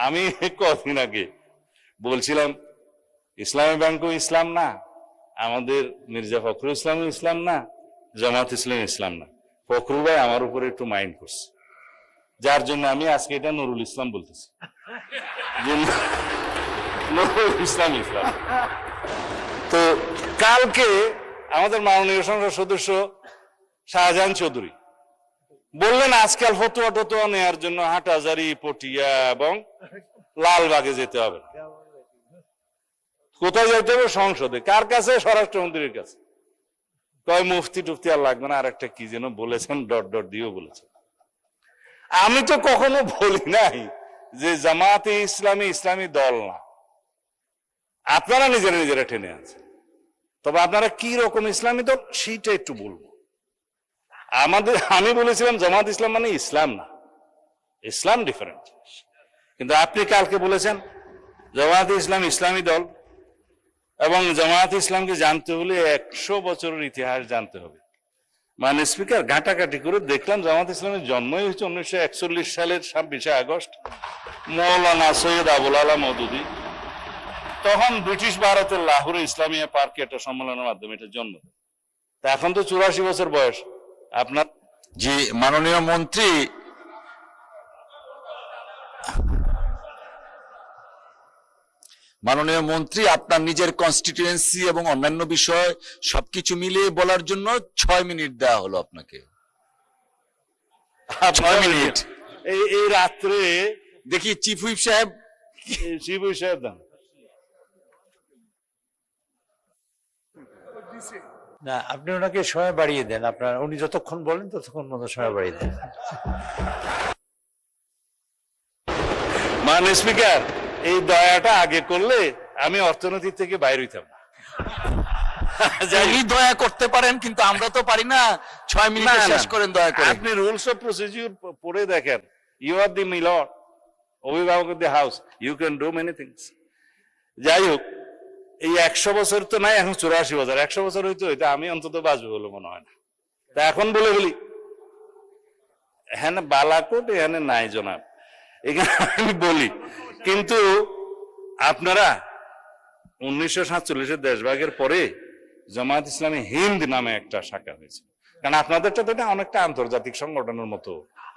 আমি কদিন আগে বলছিলাম ইসলামী ব্যাংকও ইসলাম না, আমাদের মির্জা ফখরুল ইসলামও ইসলাম না, জামাত ইসলাম ইসলাম না। ফখরুল ভাই আমার উপরে একটু মাইন্ড করছে, যার জন্য আমি আজকে এটা নুরুল ইসলাম বলতেছি। নুরুল ইসলাম ইসলাম। তো কালকে আমাদের মাননীয় সংসদ সদস্য শাহজাহান চৌধুরী বললেন আজকাল ফতুয়া টতুয়া নেওয়ার জন্য হাটহাজারী, পটিয়া এবং লালবাগে যেতে হবে। কোথায় যেতে হবে? সংসদে। কার কাছে? স্বরাষ্ট্রমন্ত্রীর কাছে। কয় মুফতি টুফতি আর লাগবে না, আর একটা কি যেন বলেছেন, ডট ডট দিয়েও বলেছেন। আমি তো কখনো বলি নাই যে জামাতে ইসলামী ইসলামী দল না, আপনারা নিজেরা নিজেরা টেনে আনছেন। তবে আপনারা কি রকম ইসলামী দল সেইটা একটু বলবো। আমি বলেছিলাম জামাত ইসলাম মানে ইসলাম না, ইসলাম ডিফারেন্ট। কিন্তু আপনি কালকে বলেছেন জামাত ইসলাম ইসলামী দল, এবং জামাত ইসলামকে জানতে হলে 100 বছরের ইতিহাস জানতে হবে। মানে স্পিকার ঘাটাঘাটি করে দেখলাম জামাত ইসলামের জন্মই হয়েছে 1941 সালের 26শে আগস্ট, মৌলানা সৈয়দ আবুল আলা মওদুদী তখন ব্রিটিশ ভারতের লাহোরে ইসলামিয়া পার্কে একটা সম্মেলনের মাধ্যমে এটা জন্ম দেয়। তা এখন তো 84 বছর বয়স আপনার। জি মাননীয় মন্ত্রী, মাননীয় মন্ত্রী, আপনার নিজের কনস্টিটিউয়েন্সি এবং অন্যান্য বিষয় সবকিছু মিলিয়ে বলার জন্য 6 মিনিট দেওয়া হলো আপনাকে। 6 মিনিট। এই রাত্রে দেখি চিফ হুইপ সাহেব, চিফ হুইপ সাহেব দেন না, আপনি ওনাকে সময় বাড়িয়ে দেন। আপনার উনি যতক্ষণ বলেন ততক্ষণ মতো সময় বাড়িয়ে দেন। মানে স্পিকার এই দয়াটা আগে করলে আমি অর্থনীতি থেকে বাইরে হইতাম না। যাই দয়া করতে পারেন, কিন্তু আমরা তো পারি না। 6 মিনিট শেষ করেন দয়া করে। আপনি রুলস অফ প্রসিডিউর পড়ে দেখেন। ইউ আর দি মিলর, অভিভাবক of the house, you can do many things. যাই হোক, এই 100 বছর তো নাই, এখন 84 বছর। 100 বছর হইতে হইতে আমি অন্তত বাঁচবো বলে মনে হয় না। তা এখন বলে বলি হ্যাঁ বালাকোট এখানে নাই জনাব, এখানে আমি বলি। কিন্তু আপনারা 1947 দেশভাগের পরে জামাত ইসলামী হিন্দ নামে একটা শাখা হয়েছে। কারণ আপনাদেরটা তো অনেকটা আন্তর্জাতিক সংগঠনের মতো,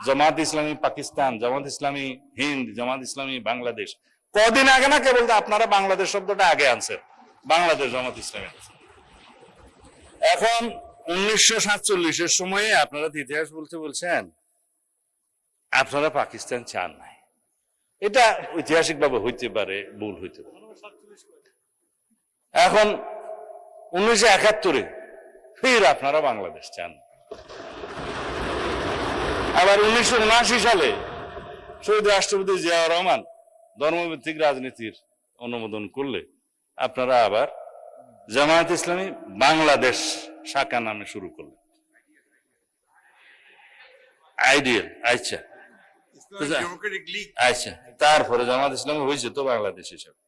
জামাত ইসলামী পাকিস্তান, জামাত ইসলামী হিন্দ, জামাত ইসলামী বাংলাদেশ। কদিন আগে না কেবল আপনারা বাংলাদেশ শব্দটা আগে আনছেন, বাংলাদেশ জামাত ইসলামী। এখন 1947 সময়ে আপনারা ইতিহাস বলতে বলছেন আপনারা পাকিস্তান চান নাই। এটা ঐতিহাসিক ভাবে হইতে পারে, ভুল হইতে পারে। এখন 1971 ফির আপনারা বাংলাদেশ চান। আবার 1979 সালে শহীদ রাষ্ট্রপতি জিয়াউর রহমান ধর্মভিত্তিক রাজনীতির অনুমোদন করলে আপনারা আবার জামায়াত ইসলামী বাংলাদেশ শাখা নামে শুরু করলেন। আইডিয়াল। আচ্ছা আচ্ছা, তারপরে জামাত ইসলামী হয়েছে তো বাংলাদেশ হিসাবে।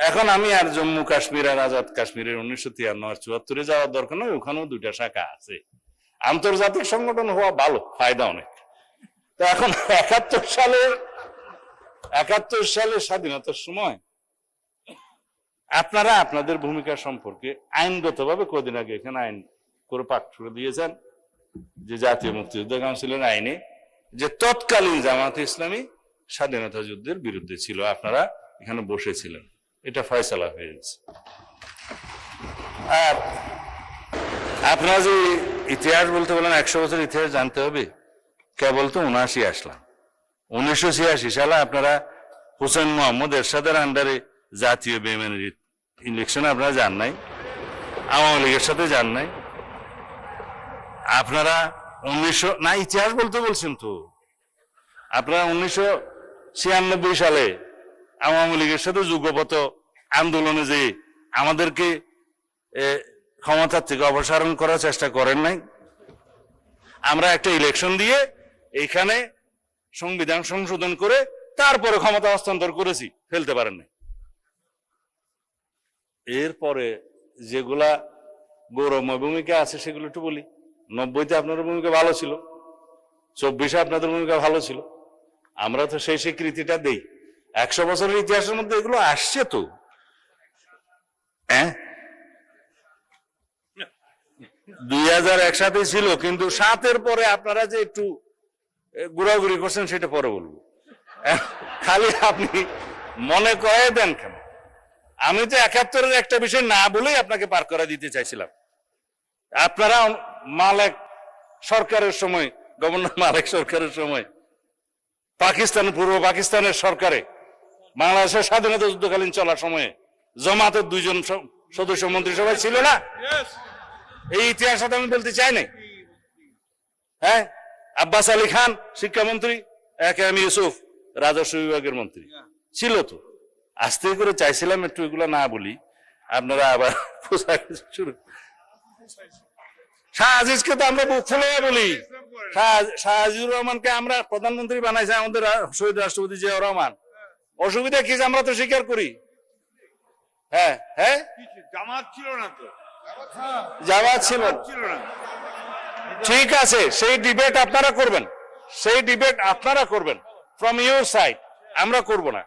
এখন আমি আর জম্মু কাশ্মীর আর আজাদ কাশ্মীরের 1953 আর 74 যাওয়ার দরকার নয়, ওখানেও 2টা শাখা আছে। আন্তর্জাতিক সংগঠন হওয়া ভালো, ফায়দা অনেক। তো এখন 71 সালের স্বাধীনতার সময় আপনারা আপনাদের ভূমিকা সম্পর্কে আইনগতভাবে কদিন আগে এখানে আইন করে পাঠ করে দিয়েছেন যে জাতীয় মুক্তিযুদ্ধ কাউন্সিলের আইনে যে তৎকালীন জামাত ইসলামী স্বাধীনতা যুদ্ধের বিরুদ্ধে ছিল, আপনারা এখানে বসেছিলেন। এটা ফয়সালা হয়ে গেছে। আর আপনারা যে ইতিহাস বলতে বলেন 100 বছর ইতিহাস জানতে হবে, কেবল তো 79 আসলাম। 1986 সালে আপনারা হোসেন মোহাম্মদ এরশাদের আন্ডারে জাতীয় বেইমানির ইলেকশনে আপনারা যান নাই, আওয়ামী লীগের সাথে যান নাই। আপনারা 1900 না, ইতিহাস বলতে বলছেন তো। আপনারা 1996 সালে আওয়ামী লীগের সাথে যুগপত আন্দোলনে যে আমাদেরকে ক্ষমতার থেকে অপসারণ করার চেষ্টা করেন নাই। আমরা একটা ইলেকশন দিয়ে এইখানে সংবিধান সংশোধন করে তারপরে ক্ষমতা হস্তান্তর করেছি, ফেলতে পারেন নাই। এরপরে যেগুলা গৌরবময় ভূমিকা আছে সেগুলো একটু বলি। 90-তে আপনাদের ভূমিকা ভালো ছিল, 24-এ আপনাদের ভূমিকা ভালো ছিল, আমরা তো সেই স্বীকৃতিটা দেই। 100 বছরের ইতিহাসের মধ্যে এগুলো আসছে তো। হ্যাঁ, 2001 সাথে ছিল, কিন্তু 7-এর পরে আপনারা যে একটু ঘোরাঘুরি করছেন সেটা পরে বলবো। খালি আপনি মনে করে দেন কেন? আমি তো 71-এর একটা বিষয় না বলেই আপনাকে পার করে দিতে চাইছিলাম। আপনারা মালেক সরকারের সময়, গভর্নর মালেক সরকারের সময়, পাকিস্তান, পূর্ব পাকিস্তানের সরকারে বাংলাদেশের স্বাধীনতা যুদ্ধকালীন চলার সময়ে জামাতের 2 জন সদস্য মন্ত্রিসভায় ছিল না? এই ইতিহাসটা আমি বলতে চাই না। হ্যাঁ, আব্বাস আলী খান শিক্ষামন্ত্রী, এম ইউসুফ রাজস্ব বিভাগের মন্ত্রী ছিল তো। আস্তে করে চাইছিলাম একটু এগুলো না বলি, আপনারা আবার শুরু। শাহ আজিজকে তো আমরা বুক ফুলে বলি। শাহ আজিজুর রহমানকে আমরা প্রধানমন্ত্রী বানাইছে আমাদের শহীদ রাষ্ট্রপতি জিয়াউর রহমান। অসুবিধা কি যে আমরা তো স্বীকার করি। হ্যাঁ হ্যাঁ, জামাত ছিল না তো, জামাত ছিল। ছিল না। ঠিক আছে, সেই ডিবেট আপনারা করবেন, সেই ডিবেট আপনারা করবেন ফ্রম ইউর সাইড, আমরা করব না।